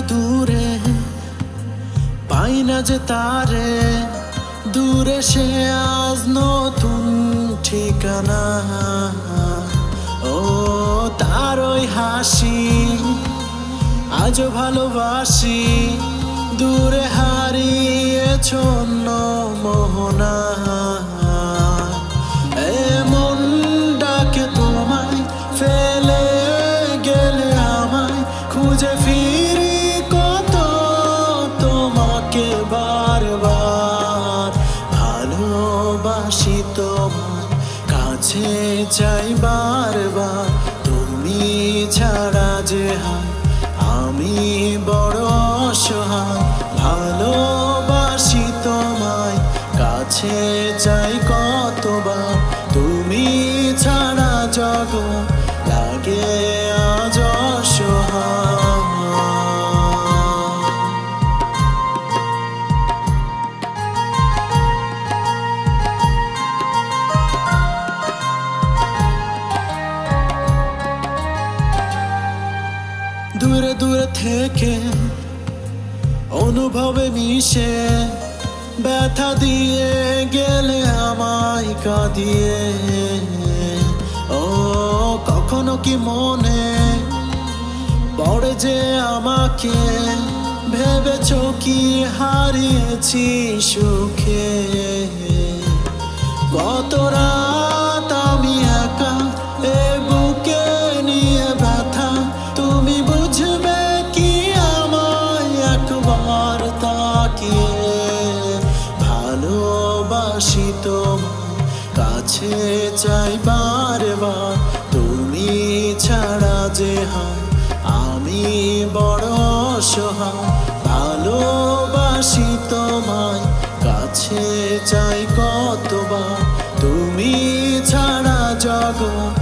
দূরে পাই না যে তারে, দূরে সে আজ নতুন ঠিকানা। ও তার ওই হাসি আজও ভালোবাসি, দূরে হারিয়েছ অন্য মোহনা। এমন ডাকে তোমায়, ফেলে গেলে আমায়, খুঁজে ফিরি কত তোমাকে বারবার। ভালোবাসি তোমায়, কাছে চাই বারবার, তুমি ছাড়া যে হায় আমি বড় অসহায়। ভালোবাসি তোমায়, কাছে চাই কতবার, তুমি ছাড়া জগৎ লাগে আজ অসহায়। দূরে দূরে থেকে অনুভবে মিশে, ব্যথা দিয়ে গেলে আমায় কাঁদিয়ে। ও কখনো কি মনে পড়ে যে আমাকে, ভেবেছ কি হারিয়েছি সুখে। কত রাত আমি একা এ বুকে নিয়ে ব্যথা, তুমি বুঝবে কি আমায় একবার তাকিয়ে। ভালোবাসি তোমায়, কাছে চাই বারবার, তুমি ছাড়া যে হায় আমি বড় অসহায়। ভালোবাসি তোমায়, কাছে চাই কতবার, তুমি ছাড়া জগৎ